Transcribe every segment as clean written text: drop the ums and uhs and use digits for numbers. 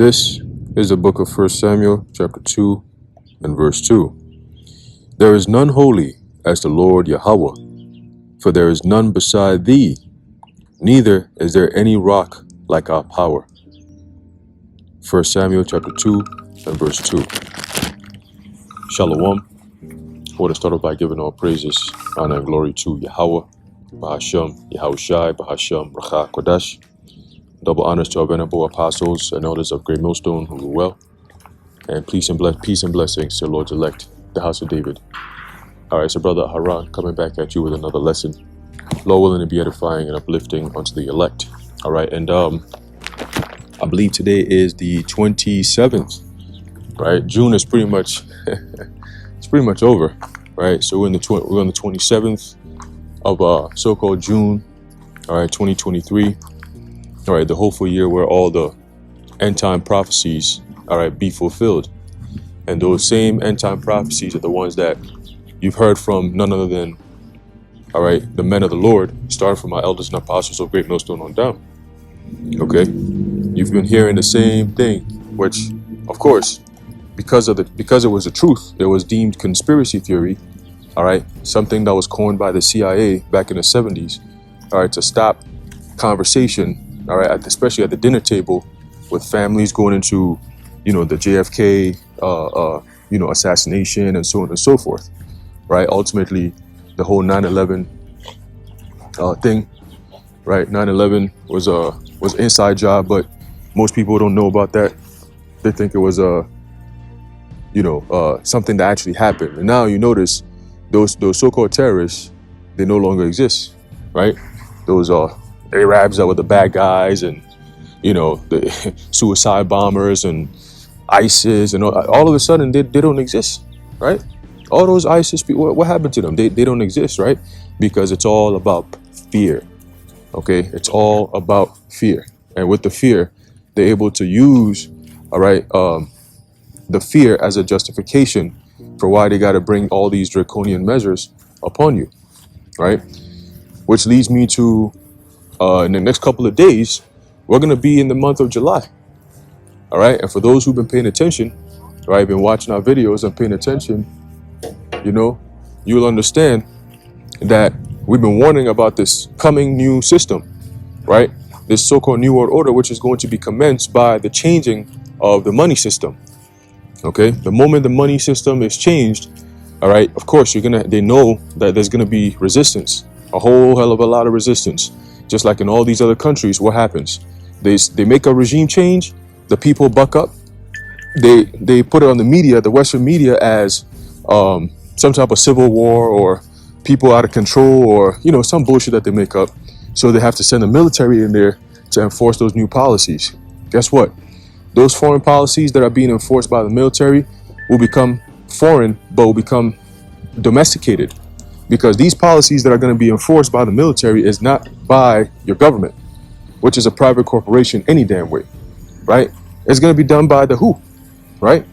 This is the book of 1 Samuel, chapter 2, and verse 2. There is none holy as the Lord Yahweh, for there is none beside thee, neither is there any rock like our power. 1 Samuel, chapter 2, and verse 2. Shalom. I want to start off by giving all praises, honor, and glory to Yahweh, Bahashem, Yahushai, Bahashem, Racha, Kodash. Double honors to our venerable apostles and elders of Great Millstone who rule well. And peace and blessings to Lord's elect, the house of David. All right, so Brother Haran coming back at you with another lesson. Lord willing to be edifying and uplifting unto the elect. All right, and I believe today is the 27th, right? June is pretty much, it's pretty much over, right? So we're on the 27th of so-called June, all right, 2023. All right, the hopeful year where all the end time prophecies, all right, be fulfilled. And those same end time prophecies are the ones that you've heard from none other than, all right, the men of the Lord, starting from our elders and apostles of Great Millstone on down. Okay, you've been hearing the same thing, which, of course, because it was the truth, it was deemed conspiracy theory. All right, something that was coined by the CIA back in the 70s. All right, to stop conversation. All right, especially at the dinner table, with families going into, the JFK, assassination and so on and so forth. Right. Ultimately, the whole 9/11 thing. Right. 9/11 was an inside job, but most people don't know about that. They think it was something that actually happened. And now you notice those so-called terrorists, they no longer exist. Right. Those Arabs that were the bad guys, and the suicide bombers and ISIS, and all of a sudden they don't exist, right? All those ISIS people, what happened to them? They don't exist, right? Because it's all about fear. Okay, it's all about fear, and with the fear, they're able to use, all right, the fear as a justification for why they got to bring all these draconian measures upon you, right? Which leads me to. In the next couple of days, we're going to be in the month of July. All right. And for those who've been paying attention, right, been watching our videos and paying attention, you'll understand that we've been warning about this coming new system, right? This so-called New World Order, which is going to be commenced by the changing of the money system. OK, the moment the money system is changed. All right. Of course, they know that there's going to be resistance, a whole hell of a lot of resistance. Just like in all these other countries, what happens? They make a regime change, the people buck up, they put it on the media, the Western media, as some type of civil war or people out of control or, some bullshit that they make up. So they have to send the military in there to enforce those new policies. Guess what? Those foreign policies that are being enforced by the military will become foreign, but will become domesticated. Because these policies that are going to be enforced by the military is not by your government, which is a private corporation any damn way, right? It's going to be done by the WHO, right?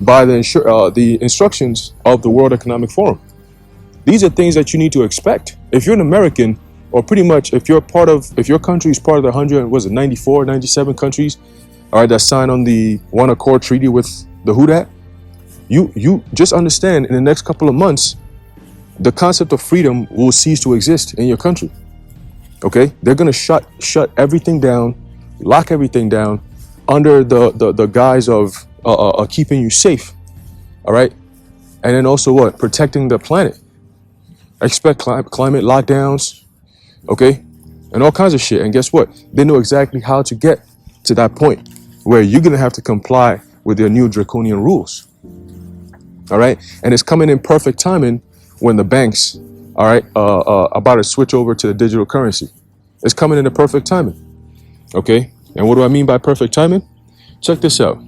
By the instructions of the World Economic Forum. These are things that you need to expect. If you're an American, or pretty much if your country is part of the 94, 97 countries, all right, that signed on the One Accord Treaty with the WHO, you just understand in the next couple of months, the concept of freedom will cease to exist in your country. Okay, they're gonna shut everything down, lock everything down, under the guise of keeping you safe. All right, and then also what? Protecting the planet. Expect climate lockdowns. Okay, and all kinds of shit. And guess what? They know exactly how to get to that point where you're gonna have to comply with their new draconian rules. All right, and it's coming in perfect timing. When the banks, all right, about to switch over to the digital currency. It's coming in the perfect timing. Okay. And what do I mean by perfect timing? Check this out.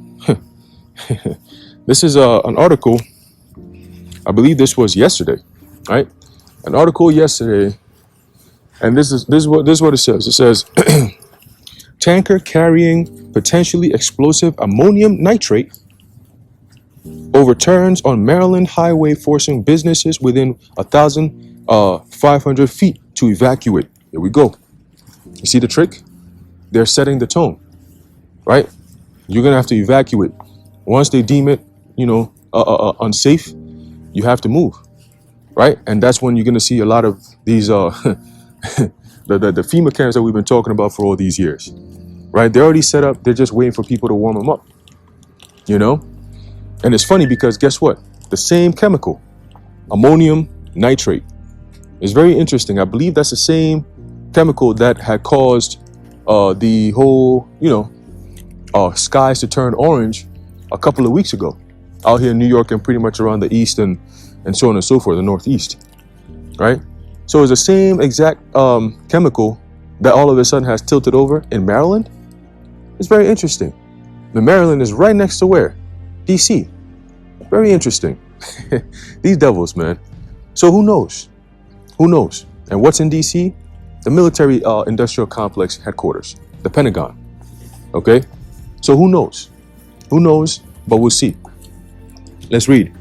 This is an article. I believe this was yesterday, right? An article yesterday. And this is what it says. It says, tanker carrying potentially explosive ammonium nitrate overturns on Maryland highway, forcing businesses within 1,500 feet to evacuate. Here we go. You see the trick? They're setting the tone, right? You're gonna have to evacuate. Once they deem it, unsafe, you have to move, right? And that's when you're gonna see a lot of these the FEMA camps that we've been talking about for all these years, right? They're already set up. They're just waiting for people to warm them up, And it's funny because guess what? The same chemical, ammonium nitrate, is very interesting. I believe that's the same chemical that had caused the whole, skies to turn orange a couple of weeks ago out here in New York and pretty much around the east and so on and so forth, the northeast, right? So it's the same exact chemical that all of a sudden has tilted over in Maryland. It's very interesting. The Maryland is right next to where? DC. Very interesting. These devils, man. So who knows? Who knows? And what's in DC? The military industrial complex headquarters, the Pentagon. Okay? So who knows? Who knows? But we'll see. Let's read.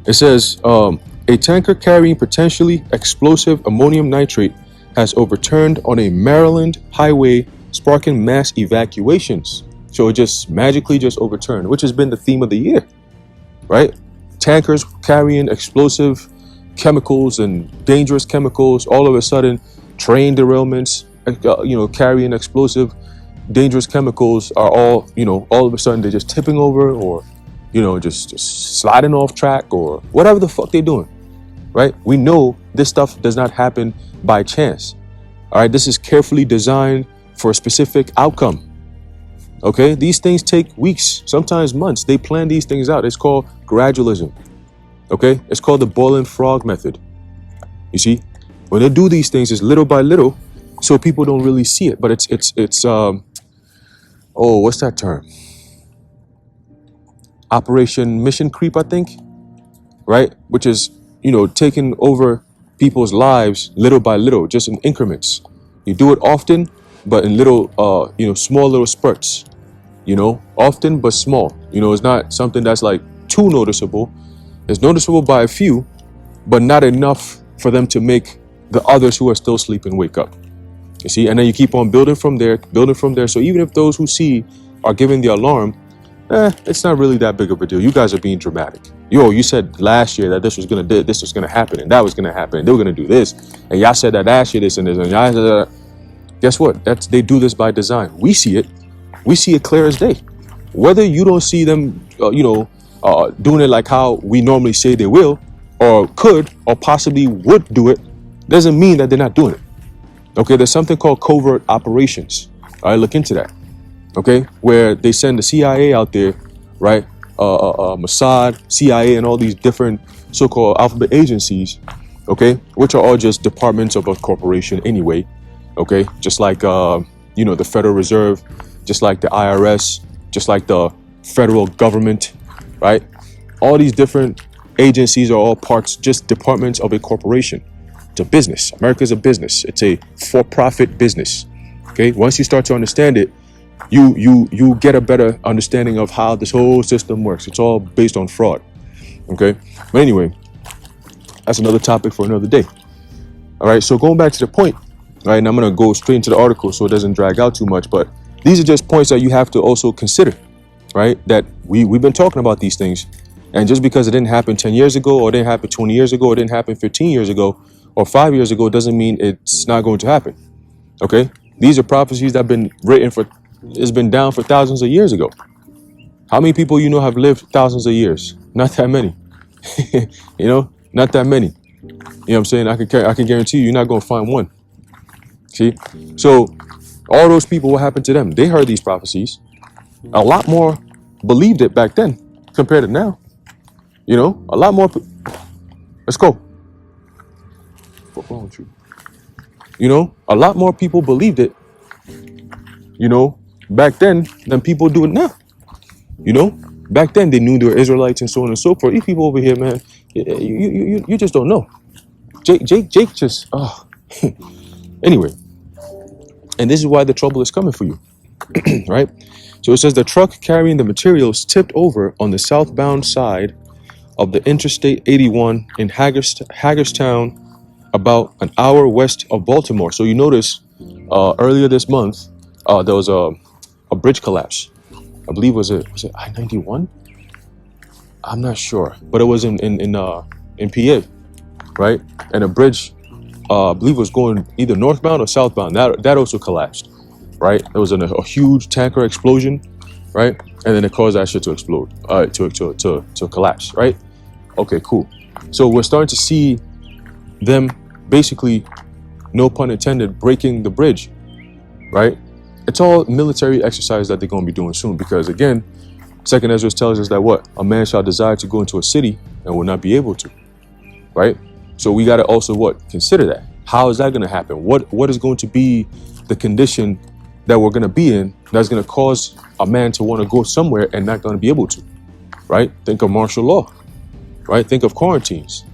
It says, a tanker carrying potentially explosive ammonium nitrate has overturned on a Maryland highway, sparking mass evacuations. So it just magically just overturned, which has been the theme of the year, right? Tankers carrying explosive chemicals and dangerous chemicals, all of a sudden, train derailments, carrying explosive, dangerous chemicals are all of a sudden they're just tipping over or, just sliding off track or whatever the fuck they're doing, right? We know this stuff does not happen by chance. All right, this is carefully designed for a specific outcome. Okay, these things take weeks, sometimes months. They plan these things out. It's called gradualism. Okay, it's called the boiling frog method. You see, when they do these things, it's little by little, so people don't really see it. But it's what's that term? Operation Mission Creep, I think, right? Which is taking over people's lives little by little, just in increments. You do it often, but in little, small little spurts. Often but small. It's not something that's like too noticeable. It's noticeable by a few, but not enough for them to make the others who are still sleeping wake up. You see, and then you keep on building from there. So even if those who see are giving the alarm, it's not really that big of a deal. You guys are being dramatic. You said last year that this was gonna happen, and that was gonna happen, and they were gonna do this, and y'all said that last year this and this, and y'all said that. Guess what? They do this by design. We see it. We see it clear as day. Whether you don't see them, doing it like how we normally say they will, or could, or possibly would do it, doesn't mean that they're not doing it. Okay, there's something called covert operations. All right, look into that. Okay, where they send the CIA out there, right? Mossad, CIA, and all these different so-called alphabet agencies. Okay, which are all just departments of a corporation anyway. Okay, just like the Federal Reserve, just like the IRS, just like the federal government, right? All these different agencies are all parts, just departments of a corporation. It's a business. America's a business. It's a for-profit business. Okay, once you start to understand it, you get a better understanding of how this whole system works. It's all based on fraud. Okay, but anyway, that's another topic for another day. All right, so going back to the point. Right, and I'm going to go straight into the article so it doesn't drag out too much. But these are just points that you have to also consider, right? That we've been talking about these things. And just because it didn't happen 10 years ago, or it didn't happen 20 years ago, or it didn't happen 15 years ago, or 5 years ago, doesn't mean it's not going to happen. Okay? These are prophecies that have been it's been down for thousands of years ago. How many people have lived thousands of years? Not that many. Not that many. You know what I'm saying? I can guarantee you're not going to find one. See? So all those people, what happened to them? They heard these prophecies. A lot more believed it back then compared to now. A lot more. Let's go. What's wrong with you? A lot more people believed it, back then than people do it now. Back then they knew they were Israelites and so on and so forth. These people over here, man, you just don't know. Jake just, anyway. And this is why the trouble is coming for you, right? So it says the truck carrying the materials tipped over on the southbound side of the Interstate 81 in Hagerstown, about an hour west of Baltimore. So you notice earlier this month, there was a bridge collapse, I believe was it I-91? I'm not sure, but it was in PA, right? And a bridge, I believe was going either northbound or southbound. That also collapsed, right? There was a huge tanker explosion, right? And then it caused that shit to explode, to collapse, right? Okay, cool. So we're starting to see them basically, no pun intended, breaking the bridge, right? It's all military exercise that they're going to be doing soon, because again, Second Ezra tells us that what? A man shall desire to go into a city and will not be able to, right? So we got to also what? Consider that. How is that going to happen? What is going to be the condition that we're going to be in that's going to cause a man to want to go somewhere and not going to be able to, right? Think of martial law, right? Think of quarantines.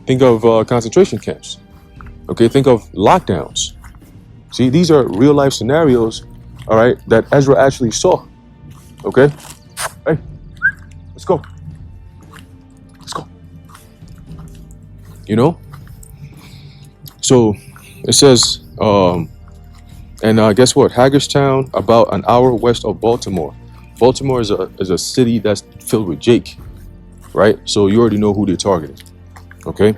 Think of concentration camps. Okay, think of lockdowns. See, these are real life scenarios, all right, that Ezra actually saw. Okay? Hey, let's go. Let's go. You know? So it says, guess what? Hagerstown, about an hour west of Baltimore. Baltimore is a city that's filled with Jake, right? So you already know who they're targeting. Okay?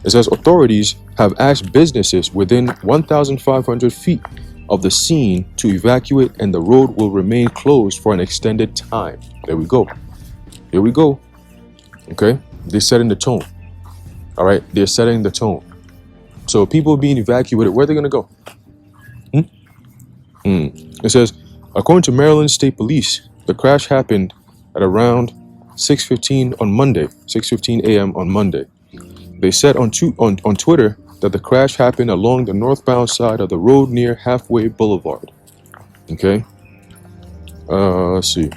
It says authorities have asked businesses within 1,500 feet of the scene to evacuate, and the road will remain closed for an extended time. There we go. Here we go. Okay? They're setting the tone. All right? They're setting the tone. So people being evacuated, where are they going to go? It says, according to Maryland State Police, the crash happened at around 6:15 on Monday, 6:15 a.m. on Monday. They said on Twitter that the crash happened along the northbound side of the road near Halfway Boulevard. Okay. Let's see.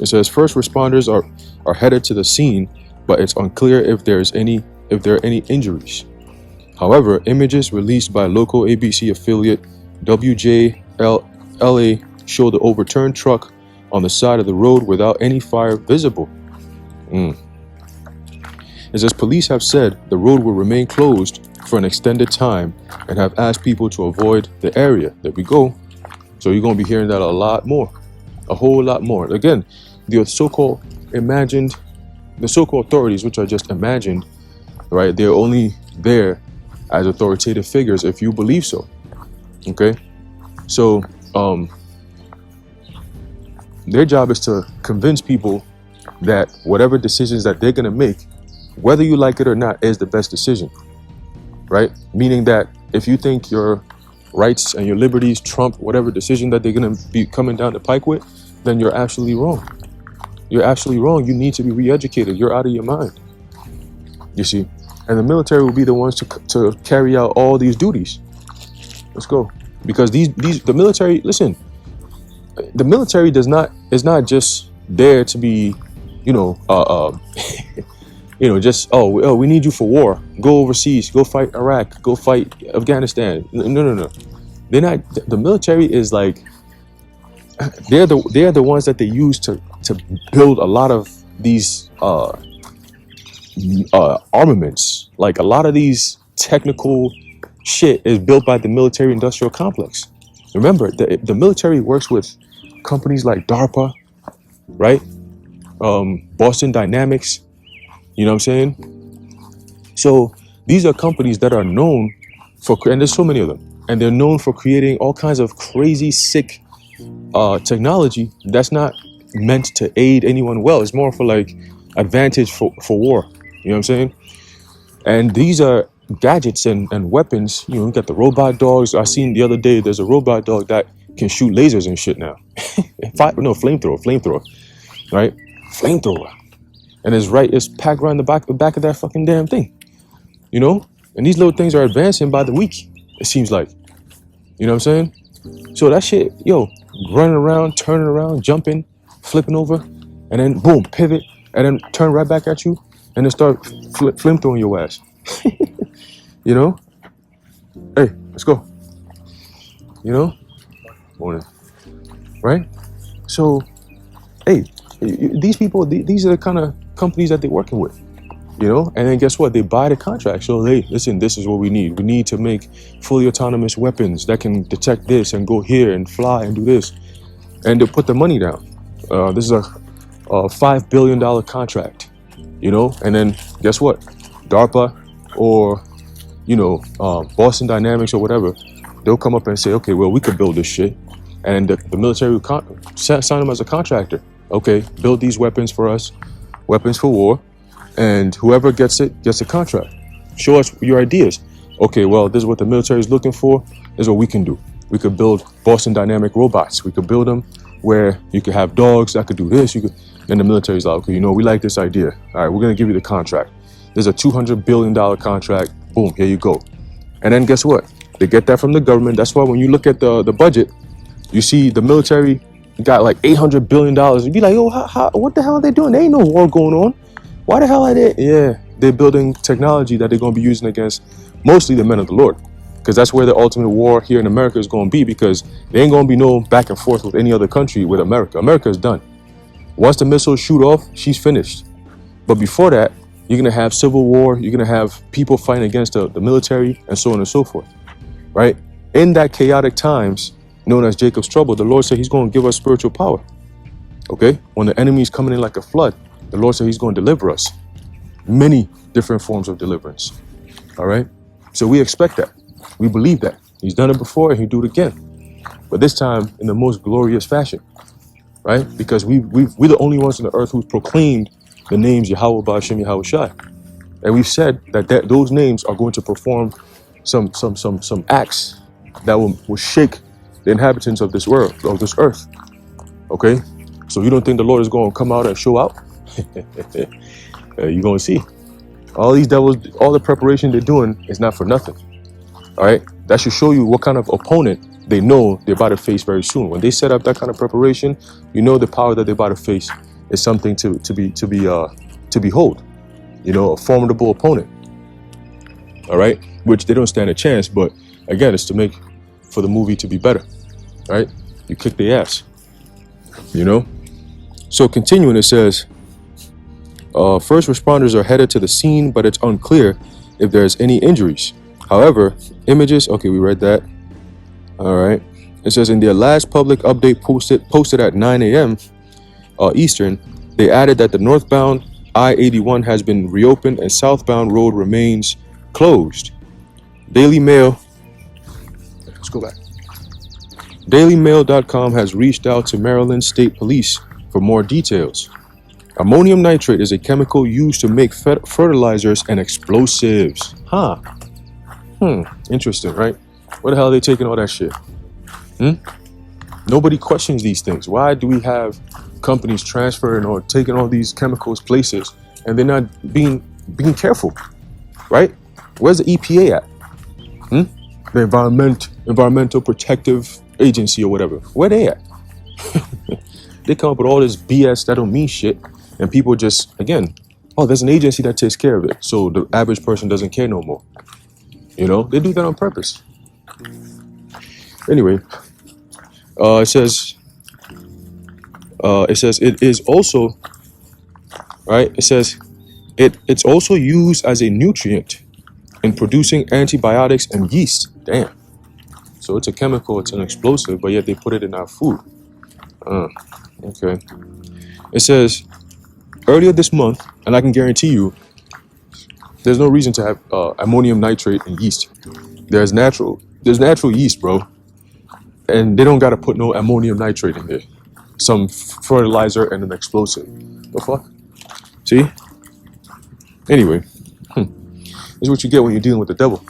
It says first responders are headed to the scene, but it's unclear if there are any injuries. However, images released by local ABC affiliate WJLA show the overturned truck on the side of the road without any fire visible. It says police have said the road will remain closed for an extended time and have asked people to avoid the area. There we go. So you're going to be hearing that a lot more, a whole lot more. Again, the so-called authorities, which are just imagined, right? They're only there as authoritative figures if you believe so. Okay? So their job is to convince people that whatever decisions that they're going to make, whether you like it or not, is the best decision, right? Meaning that if you think your rights and your liberties trump whatever decision that they're going to be coming down the pike with, then you're absolutely wrong. You're absolutely wrong. You need to be re-educated. You're out of your mind. You see? And the military will be the ones to carry out all these duties. Let's go. Because the military, listen, the military is not just there to be, we need you for war. Go overseas. Go fight Iraq. Go fight Afghanistan. No. They're not. The military is like they're the ones that they use to build a lot of these armaments. Like a lot of these technical shit is built by the military industrial complex. Remember, the military works with companies like DARPA, right? Boston Dynamics. You know what I'm saying? So these are companies that are known for, and there's so many of them, and they're known for creating all kinds of crazy, sick technology that's not meant to aid anyone well. It's more for like advantage for war. You know what I'm saying? And these are gadgets and weapons. You got the robot dogs. I seen the other day, there's a robot dog that can shoot lasers and shit now. Flamethrower, right? Flamethrower. And it's packed around the back of that fucking damn thing. And these little things are advancing by the week, it seems like. You know what I'm saying? So that shit, running around, turning around, jumping, flipping over, and then boom, pivot, and then turn right back at you, and then start flamethrowing your ass. Hey, let's go. Morning. Right? So, hey, these people, these are the kind of companies that they're working with, and then guess what? They buy the contract. So, hey, listen, this is what we need. We need to make fully autonomous weapons that can detect this and go here and fly and do this. And they'll put the money down, This is a $5 billion contract, you know, and then guess what? DARPA or, Boston Dynamics or whatever, they'll come up and say, okay, well, we could build this shit. And the military will sign them as a contractor. Okay, build these weapons for us, weapons for war, and whoever gets it gets a contract. Show us your ideas. Okay, well, this is what the military is looking for. This is what we can do. We could build Boston Dynamic robots. We could build them where you could have dogs that could do this. And the military's like, okay, we like this idea. All right, we're going to give you the contract. There's a $200 billion contract. Boom, here you go. And then guess what? They get that from the government. That's why when you look at the budget, you see the military got like $800 billion. You'd be like, oh, what the hell are they doing? There ain't no war going on. Why the hell are they? Yeah, they're building technology that they're going to be using against mostly the men of the Lord. Because that's where the ultimate war here in America is going to be, because there ain't going to be no back and forth with any other country with America. America is done. Once the missiles shoot off, she's finished. But before that, you're going to have civil war. You're going to have people fighting against the military and so on and so forth, right? In that chaotic times, known as Jacob's trouble, the Lord said he's going to give us spiritual power, okay? When the enemy is coming in like a flood, the Lord said he's going to deliver us. Many different forms of deliverance, all right? So we expect that. We believe that. He's done it before and he'll do it again. But this time in the most glorious fashion, right? Because we're the only ones on the earth who've proclaimed the names Yahweh Ba'ashem Yahweh Shai. And we've said that those names are going to perform some acts that will shake the inhabitants of this world, of this earth. Okay? So you don't think the Lord is going to come out and show out? You're going to see. All these devils, all the preparation they're doing is not for nothing. All right? That should show you what kind of opponent they know they're about to face very soon. When they set up that kind of preparation, you know the power that they're about to face is something to behold. A formidable opponent. All right? Which they don't stand a chance, but again, it's to make for the movie to be better. Right? You kick their ass. So continuing, it says, first responders are headed to the scene, but it's unclear if there's any injuries. However, images, okay, we read that. All right. It says in their last public update posted at 9 a.m. Eastern, they added that the northbound I-81 has been reopened and southbound road remains closed. Daily Mail, let's go back. DailyMail.com has reached out to Maryland State Police for more details. Ammonium nitrate is a chemical used to make fertilizers and explosives. Interesting, right? Where the hell are they taking all that shit? Nobody questions these things. Why do we have companies transferring or taking all these chemicals places and they're not being careful, right? Where's the EPA at? The Environmental Protective Agency or whatever. Where they at? They come up with all this BS that don't mean shit, and people just, again, there's an agency that takes care of it, so the average person doesn't care no more. They do that on purpose. Anyway, it says it is also, right? It says it's also used as a nutrient in producing antibiotics and yeast. Damn. So it's a chemical, it's an explosive, but yet they put it in our food. Okay. It says earlier this month, and I can guarantee you, there's no reason to have ammonium nitrate in yeast. There's natural yeast, bro. And they don't got to put no ammonium nitrate in there. Some fertilizer and an explosive. The fuck? See? Anyway, this is what you get when you're dealing with the devil,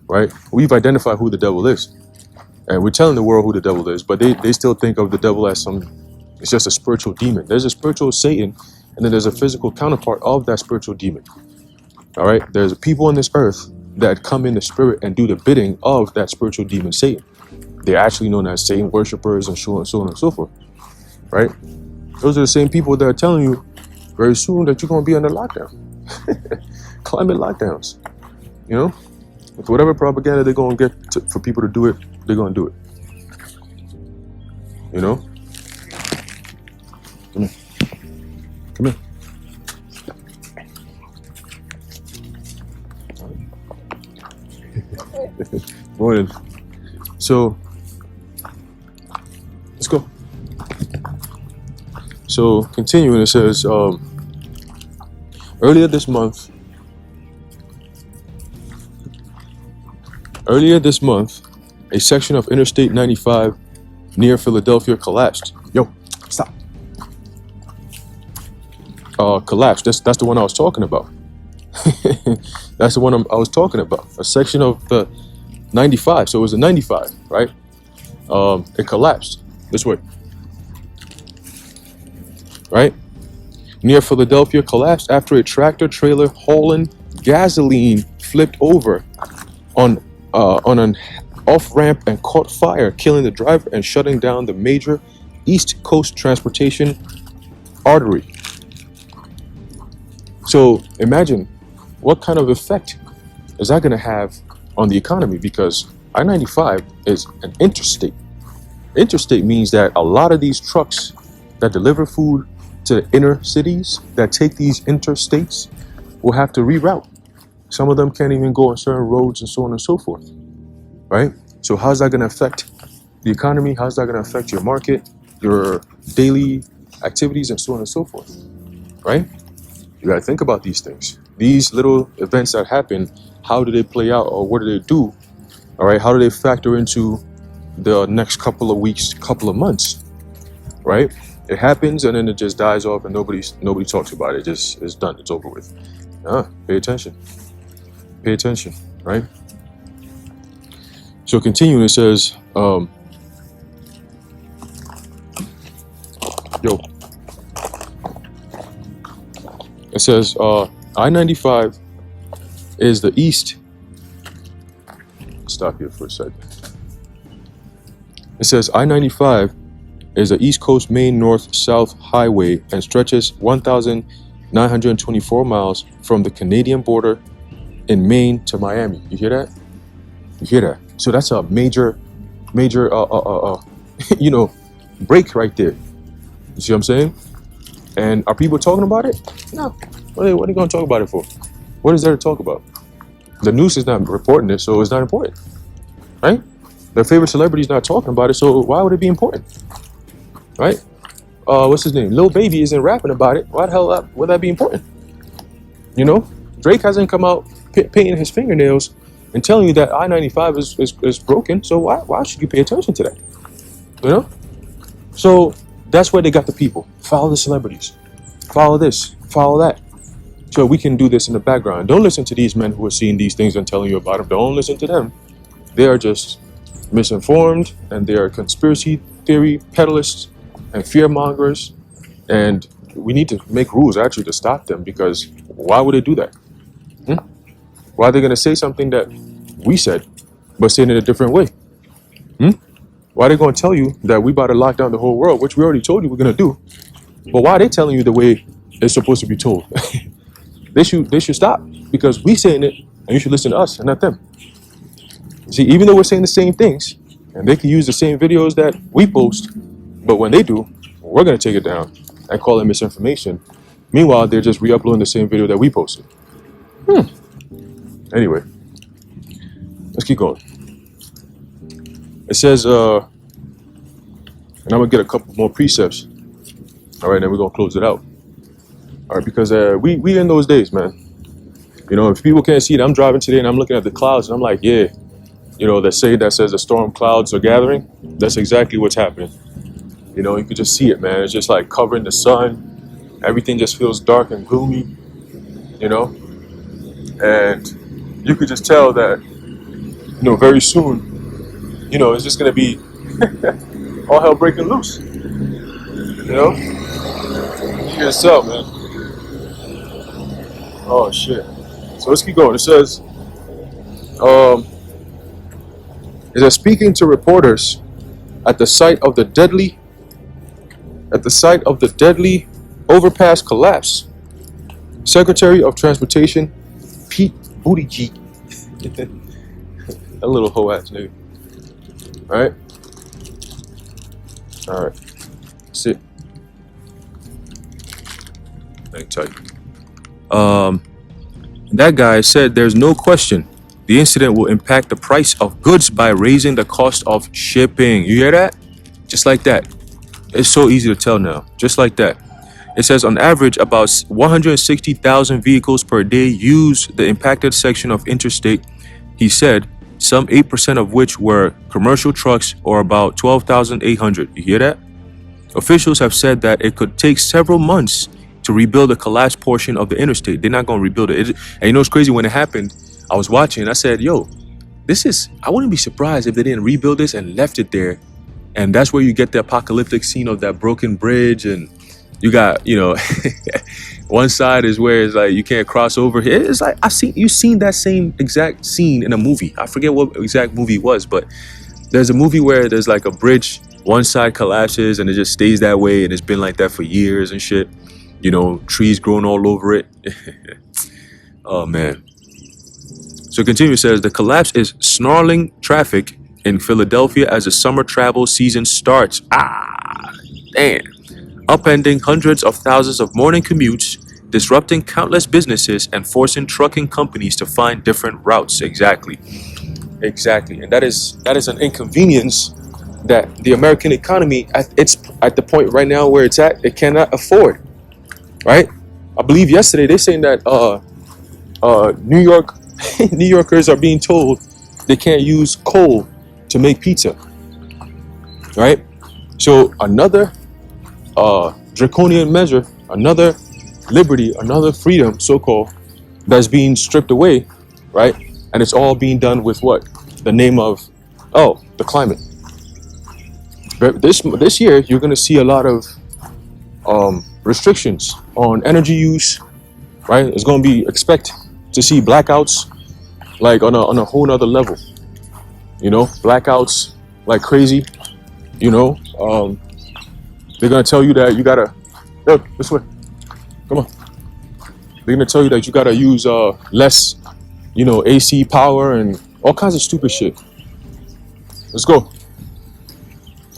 right? We've identified who the devil is. And we're telling the world who the devil is, but they still think of the devil as it's just a spiritual demon. There's a spiritual Satan, and then there's a physical counterpart of that spiritual demon. All right? There's people on this earth that come in the spirit and do the bidding of that spiritual demon Satan. They're actually known as Satan worshipers and so on and so forth. Right? Those are the same people that are telling you very soon that you're going to be under lockdown. Climate lockdowns. With whatever propaganda they're going to get for people to do it, they're going to do it. Come here. Morning. So, let's go. So continuing, it says earlier this month, a section of Interstate 95 near Philadelphia collapsed. Yo, stop. Collapsed. That's the one I was talking about. That's the one I was talking about. A section of the 95. So it was a 95, right? It collapsed this way, right? Near Philadelphia collapsed after a tractor trailer hauling gasoline flipped over on an off-ramp and caught fire, killing the driver and shutting down the major East Coast transportation artery. So imagine what kind of effect is that going to have on the economy, because I-95 is an interstate. Interstate means that a lot of these trucks that deliver food to the inner cities, that take these interstates, will have to reroute. Some of them can't even go on certain roads and so on and so forth, right? So how's that going to affect the economy? How's that going to affect your market, your daily activities, and so on and so forth, right? You got to think about these things. These little events that happen, how do they play out, or what do they do? All right, how do they factor into the next couple of weeks, couple of months, right? It happens and then it just dies off and nobody talks about it. It's done. It's over with. Pay attention. Pay attention, right? So continuing, it says, it says, I-95 is the east. Stop here for a second. It says I-95 is the East Coast Main North-South Highway and stretches 1,924 miles from the Canadian border in Maine to Miami. You hear that? You hear that? So that's a major, break right there. You see what I'm saying? And are people talking about it? No. What are they going to talk about it for? What is there to talk about? The news is not reporting it, so it's not important, right? Their favorite celebrity is not talking about it, so why would it be important, right? What's his name? Lil Baby isn't rapping about it. Why the hell would that be important? You know, Drake hasn't come out painting his fingernails and telling you that I-95 is broken. So why should you pay attention to that? You know? So that's where they got the people. Follow the celebrities. Follow this. Follow that. So we can do this in the background. Don't listen to these men who are seeing these things and telling you about them. Don't listen to them. They are just misinformed, and they are conspiracy theory peddlers and fear mongers. And we need to make rules actually to stop them, because why would they do that? Why are they going to say something that we said, but say it in a different way? Why are they going to tell you that we about to lock down the whole world, which we already told you we're going to do? But why are they telling you the way it's supposed to be told? They should stop, because we saying it, and you should listen to us and not them. See, even though we're saying the same things, and they can use the same videos that we post, but when they do, we're going to take it down and call it misinformation. Meanwhile, they're just re-uploading the same video that we posted. Anyway, let's keep going. It says, and I'm going to get a couple more precepts. All right, then we're going to close it out. All right, because we in those days, man. You know, if people can't see it, I'm driving today and I'm looking at the clouds and I'm like, yeah, you know, that says the storm clouds are gathering. That's exactly what's happening. You know, you can just see it, man. It's just like covering the sun. Everything just feels dark and gloomy, you know. And you could just tell that, you know, very soon, you know, it's just going to be all hell breaking loose. You know? You yourself, man. Oh, shit. So let's keep going. It says, speaking to reporters at the site of the deadly overpass collapse, Secretary of Transportation Pete Buttigieg, that little hoe ass nigga. All right. Sit. Hang tight. That guy said there's no question the incident will impact the price of goods by raising the cost of shipping. You hear that? Just like that. It's so easy to tell now, just like that. It says on average about 160,000 vehicles per day use the impacted section of interstate. He said some 8% of which were commercial trucks, or about 12,800. You hear that? Officials have said that it could take several months to rebuild the collapsed portion of the interstate. They're not going to rebuild it. And you know what's crazy? When it happened, I was watching and I said, yo, I wouldn't be surprised if they didn't rebuild this and left it there. And that's where you get the apocalyptic scene of that broken bridge. And you got, one side is where it's like you can't cross over here. It's like you've seen that same exact scene in a movie. I forget what exact movie it was, but there's a movie where there's like a bridge, one side collapses and it just stays that way, and it's been like that for years and shit. Trees growing all over it. Oh man. So continue, says the collapse is snarling traffic in Philadelphia as the summer travel season starts. Damn. Upending hundreds of thousands of morning commutes, disrupting countless businesses, and forcing trucking companies to find different routes. Exactly. And that is an inconvenience that the American economy, it's at the point right now where it's at, it cannot afford. Right? I believe yesterday they're saying that New Yorkers are being told they can't use coal to make pizza. Right? So another draconian measure, another liberty, another freedom, so-called, that's being stripped away, right? And it's all being done with what? The name of, the climate. But this year, you're going to see a lot of restrictions on energy use, right? It's going to be expect to see blackouts like on a whole nother level. Blackouts like crazy. They're gonna tell you that you gotta this way. Come on. They're gonna tell you that you gotta use less, AC power and all kinds of stupid shit. Let's go.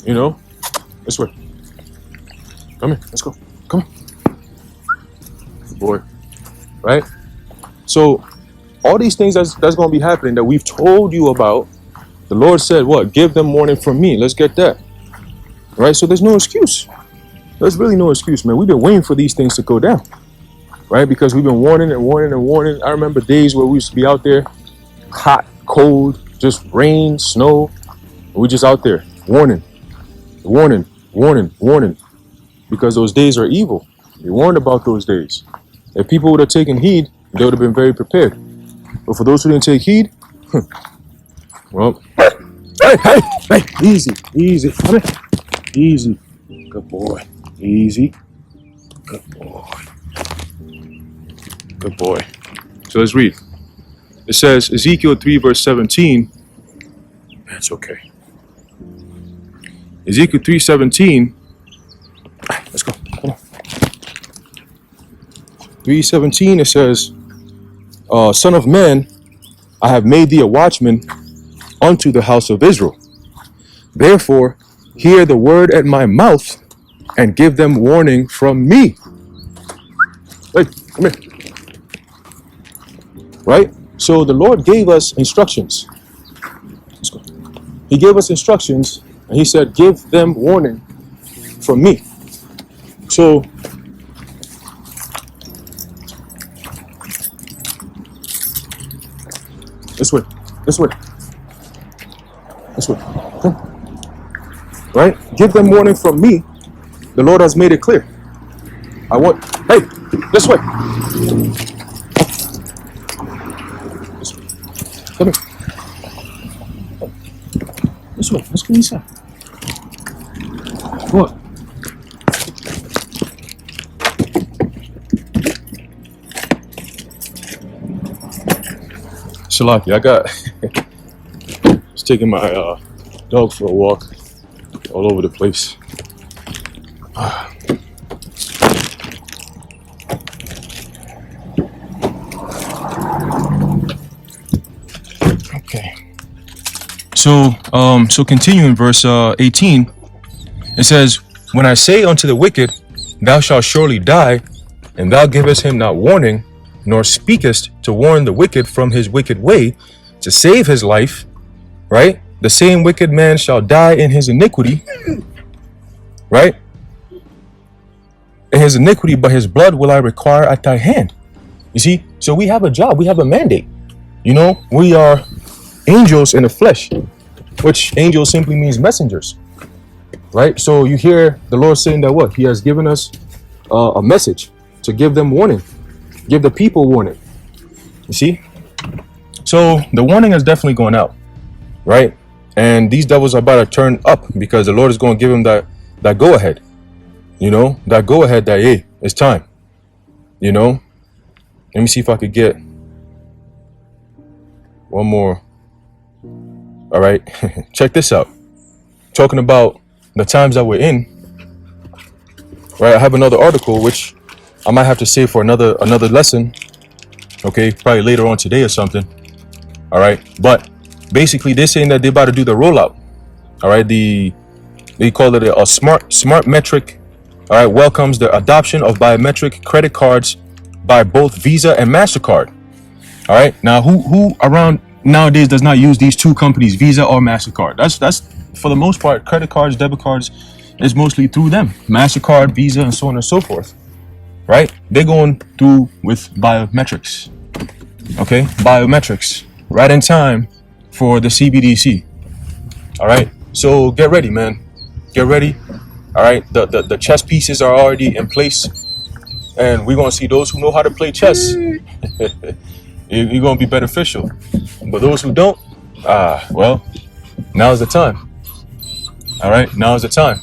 This way. Come here. Let's go. Come on. Boy. Right? So all these things that's gonna be happening that we've told you about, the Lord said, what? Give them warning from me. Let's get that. Right? So there's no excuse. There's really no excuse, man. We've been waiting for these things to go down. Right? Because we've been warning and warning and warning. I remember days where we used to be out there, hot, cold, just rain, snow. And we just out there warning. Because those days are evil. We warned about those days. If people would have taken heed, they would have been very prepared. But for those who didn't take heed, well, hey, easy, come here, easy, good boy, easy, good boy. So let's read. It says, Ezekiel 3 verse 17, that's okay. Ezekiel 3:17, let's go, come on. 3:17, it says, Son of man, I have made thee a watchman unto the house of Israel. Therefore, hear the word at my mouth and give them warning from me. Hey, come here. Right? So the Lord gave us instructions. Let's go. He gave us instructions and he said, give them warning from me. So, this way. Okay. Right? Give them warning from me. The Lord has made it clear. Hey, this way. Come here. This way. Let's go inside. What? Shalaki, I got just taking my dog for a walk all over the place. Okay. So continuing verse 18, it says, when I say unto the wicked, thou shalt surely die, and thou givest him not warning, nor speakest to warn the wicked from his wicked way, to save his life, right? The same wicked man shall die in his iniquity, right? his iniquity, but his blood will I require at thy hand. You see, so we have a job, we have a mandate. You know, we are angels in the flesh, which angel simply means messengers, right? So you hear the Lord saying that what? He has given us a message to give them warning, give the people warning. You see? So the warning is definitely going out, right? And these devils are about to turn up because the Lord is going to give them that go ahead, you know, that go ahead that, hey, it's time, you know. Let me see if I could get one more. All right. Check this out. Talking about the times that we're in, right? I have another article, which I might have to save for another lesson. Okay. Probably later on today or something. All right. But basically they're saying that they're about to do the rollout. All right. They call it a smart metric. All right. Welcomes the adoption of biometric credit cards by both Visa and MasterCard. All right. Now, who around nowadays does not use these two companies, Visa or MasterCard? That's for the most part, credit cards, debit cards is mostly through them. MasterCard, Visa, and so on and so forth. Right? They're going through with biometrics. Okay? Biometrics. Right in time for the CBDC. All right? So get ready, man. Get ready. All right? The chess pieces are already in place. And we're going to see those who know how to play chess. You're going to be beneficial. But those who don't, well, now's the time. All right, now's the time.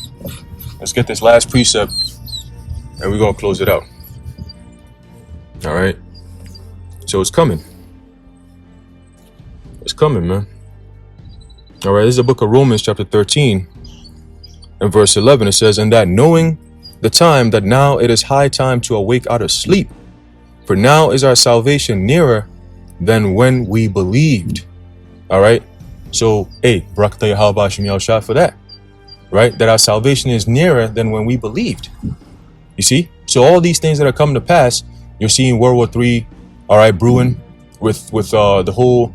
Let's get this last precept and we're going to close it out. All right. So it's coming. It's coming, man. All right, this is the book of Romans chapter 13 and verse 11. It says, and that knowing the time that now it is high time to awake out of sleep, for now is our salvation nearer than when we believed. All right. So, hey, Brakta Yahweh Shim Yahushua for that. Right? That our salvation is nearer than when we believed. You see? So all these things that are coming to pass, you're seeing World War III, all right, brewing with the whole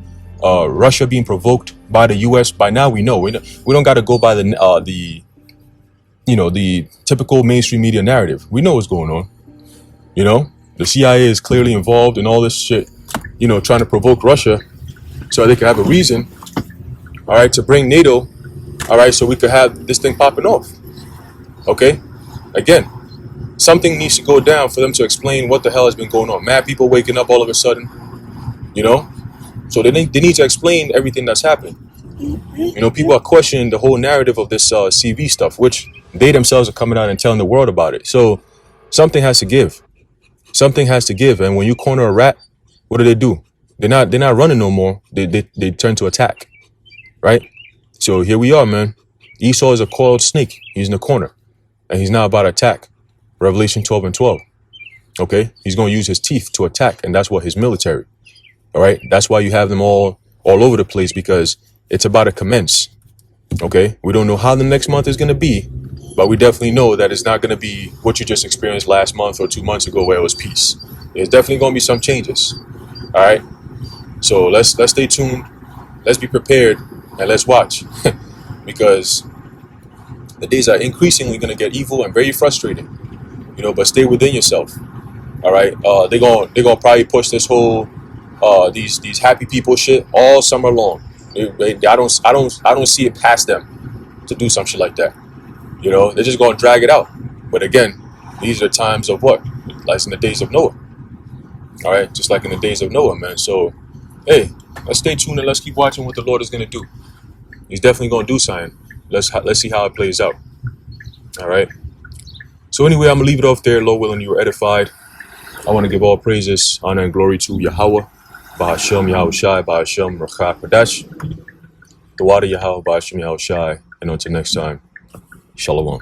Russia being provoked by the U.S. By now we know. We don't got to go by the typical mainstream media narrative. We know what's going on. You know? The CIA is clearly involved in all this shit, you know, trying to provoke Russia so they can have a reason, all right, to bring NATO, all right, so we could have this thing popping off. Okay? Again, something needs to go down for them to explain what the hell has been going on. Mad people waking up all of a sudden, you know? So they need to explain everything that's happening. You know, people are questioning the whole narrative of this CV stuff, which they themselves are coming out and telling the world about it. So something has to give. Something has to give, and when you corner a rat, what do? They're not running no more. They turn to attack, right? So here we are, man. Esau is a coiled snake. He's in the corner, and he's now about to attack. Revelation 12 and 12. Okay, he's going to use his teeth to attack, and that's what his military. All right, that's why you have them all over the place, because it's about to commence. Okay, we don't know how the next month is going to be. But we definitely know that it's not going to be what you just experienced last month or 2 months ago where it was peace. There's definitely going to be some changes. All right. So let's stay tuned. Let's be prepared and let's watch because the days are increasingly going to get evil and very frustrating. You know, but stay within yourself. All right. They're gonna probably push this whole these happy people shit all summer long. I don't see it past them to do some shit like that. You know, they're just going to drag it out. But again, these are times of what? Like in the days of Noah. All right? Just like in the days of Noah, man. So, hey, let's stay tuned and let's keep watching what the Lord is going to do. He's definitely going to do something. Let's see how it plays out. All right? So anyway, I'm going to leave it off there. Lord willing, you were edified. I want to give all praises, honor, and glory to Yahweh. Bahashem Yahushai, Bahashem Rachak Padash. The water Yahweh, Bahashem Yahushai. And until next time. Shalom.